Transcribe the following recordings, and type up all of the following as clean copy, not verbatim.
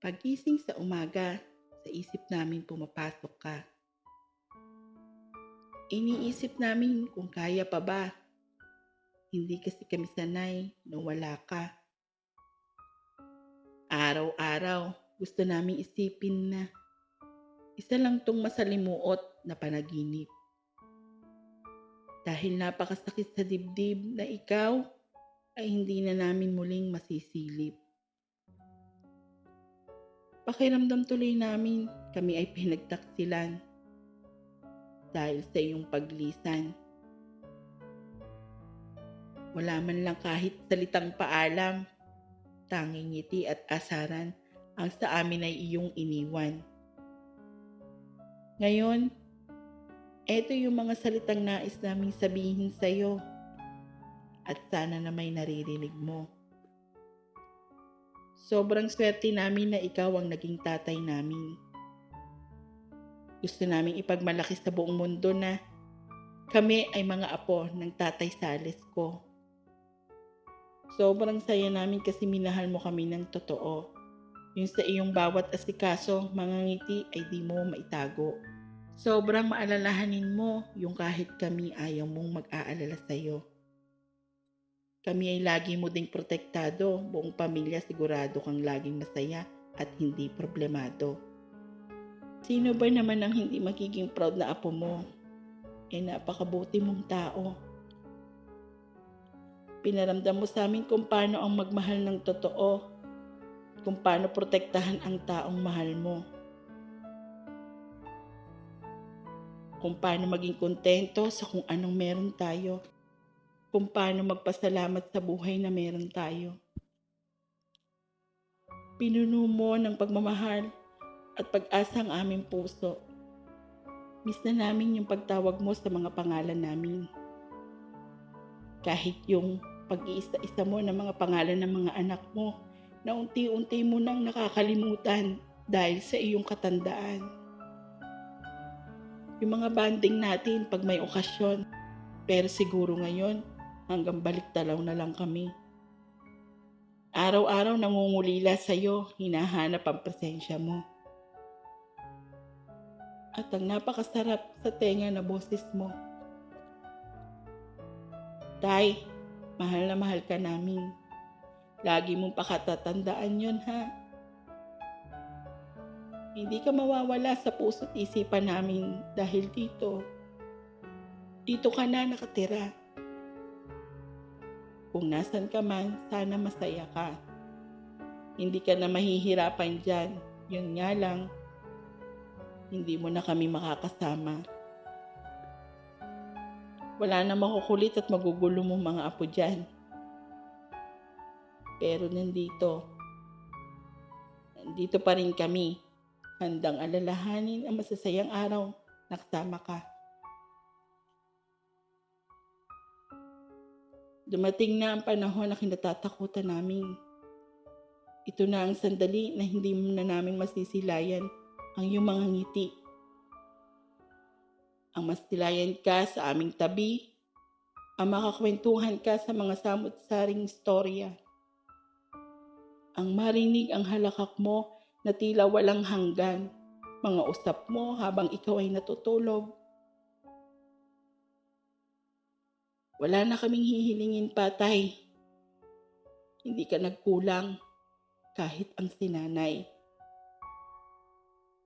Pagising sa umaga, sa isip namin pumapasok ka. Iniisip namin kung kaya pa ba. Hindi kasi kami sanay na wala ka. Araw-araw, gusto namin isipin na isa lang tong masalimuot na panaginip. Dahil napakasakit sa dibdib na ikaw ay hindi na namin muling masisilip. Pakiramdam tuloy namin kami ay pinagtaksilan dahil sa iyong paglisan. Wala man lang kahit salitang paalam, tanging ngiti at asaran ang sa amin ay iyong iniwan. Ngayon, eto yung mga salitang nais naming sabihin sa iyo at sana na may naririnig mo. Sobrang swerte namin na ikaw ang naging tatay namin. Gusto naming ipagmalaki sa buong mundo na kami ay mga apo ng Tatay Sales ko. Sobrang saya namin kasi minahal mo kami ng totoo. Yung sa iyong bawat asikaso, mga ngiti ay di mo maitago. Sobrang maalalahanin mo yung kahit kami ayaw mong mag-aalala sa iyo. Kami ay lagi mo ding protektado, buong pamilya sigurado kang laging masaya at hindi problemado. Sino ba naman ang hindi magiging proud na apo mo? Napakabuti mong tao. Pinaramdam mo sa amin kung paano ang magmahal ng totoo, kung paano protektahan ang taong mahal mo, kung paano maging kontento sa kung anong meron tayo, kung paano magpasalamat sa buhay na meron tayo. Pinuno mo ng pagmamahal at pag-asa ang aming puso. Miss na namin yung pagtawag mo sa mga pangalan namin. Kahit yung pag-iisa-isa mo ng mga pangalan ng mga anak mo na unti-unti mo nang nakakalimutan dahil sa iyong katandaan. Yung mga banding natin pag may okasyon, pero siguro ngayon hanggang baliktalaw na lang kami. Araw-araw nangungulila sa'yo, hinahanap ang presensya mo. At ang napakasarap sa tenga na boses mo. Tay, mahal na mahal ka namin. Lagi mong pakatatandaan yun, ha? Hindi ka mawawala sa puso't isipan namin dahil dito ka na nakatira. Kung nasan ka man, sana masaya ka. Hindi ka na mahihirapan dyan. Yun nga lang, hindi mo na kami makakasama. Wala na makukulit at magugulo mong mga apo dyan. Pero nandito pa rin kami, handang alalahanin ang masasayang araw na kasama ka. Dumating na ang panahon na kinatatakutan namin. Ito na ang sandali na hindi mo na namin masisilayan ang iyong mga ngiti. Ang masilayan ka sa aming tabi, ang makakwentuhan ka sa mga samot-saring istorya. Ang marinig ang halakak mo na tila walang hanggan, mga usap mo habang ikaw ay natutulog. Wala na kaming hihilingin pa, Tay. Hindi ka nagkulang kahit ang sinanay.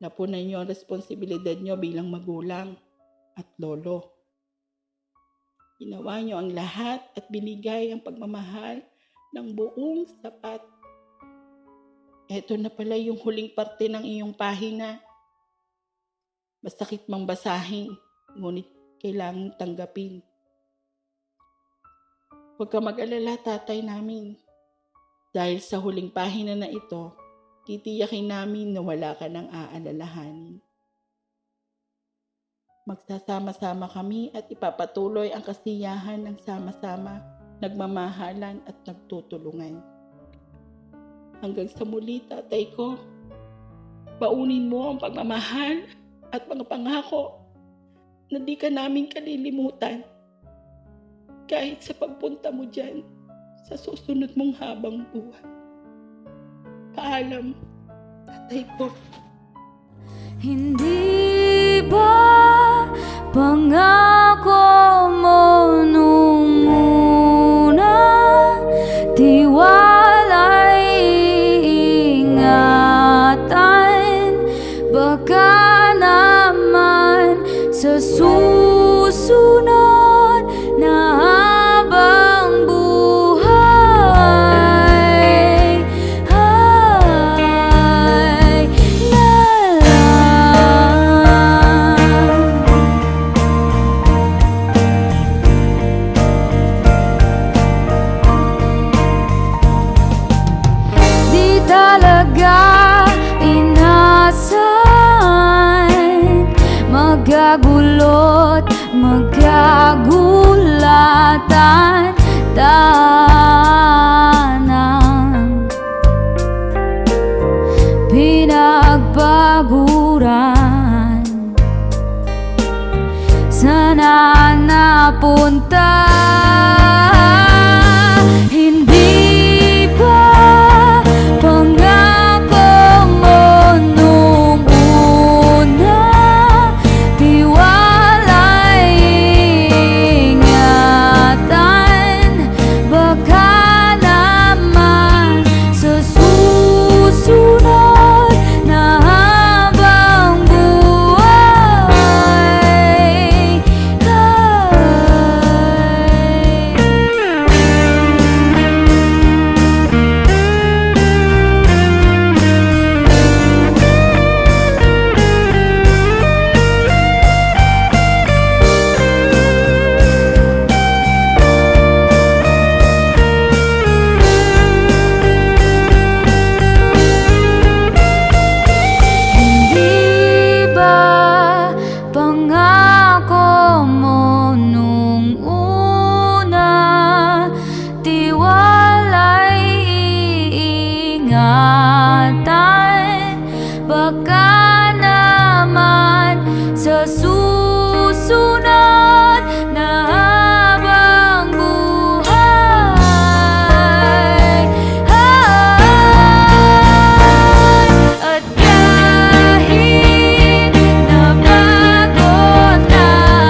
Napunan niyo ang responsibilidad niyo bilang magulang at lolo. Ginawa niyo ang lahat at binigay ang pagmamahal ng buong sapat. Eto na pala yung huling parte ng iyong pahina. Masakit mang basahin, ngunit kailangang tanggapin. Huwag ka mag-alala, tatay namin. Dahil sa huling pahina na ito, titiyakin namin na wala ka nang aalalahanin. Magsasama-sama kami at ipapatuloy ang kasiyahan ng sama-sama, nagmamahalan at nagtutulungan. Hanggang sa muli, tatay ko, baunin mo ang pagmamahal at mga pangako na di ka namin kalilimutan. Kahit sa pagpunta mo dyan sa susunod mong habang buhay. Paalam. Tatay ko. Hindi ba pangako mo nung una, tiwala'y ingatan, baka naman sa susunod na habang buhay ay di talaga inasahan, magagulot, magagulatan tanan, pinagbaguran, sana napunta. Hindi ba pangako mo nung una, tiwala'y ingatan, baka naman sa susunod na habang buhay Hindi ba pangako mo nung una, tiwala'y iingatan, baka naman sa susunod na habang buhay at kahit napagod na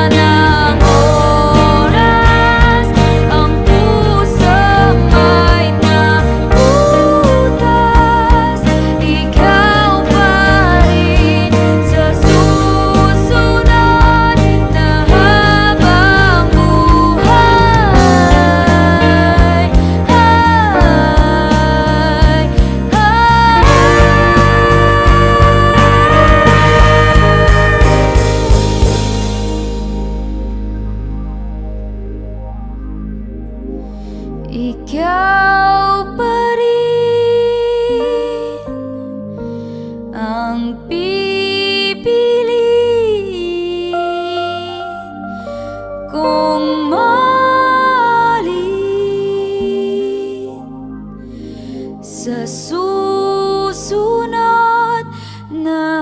ng oras, ang puso may nabutas, ikaw pa rin sa susunod na habang buhay ikaw pa rin ang pipiliin kung mahalin sa susunod na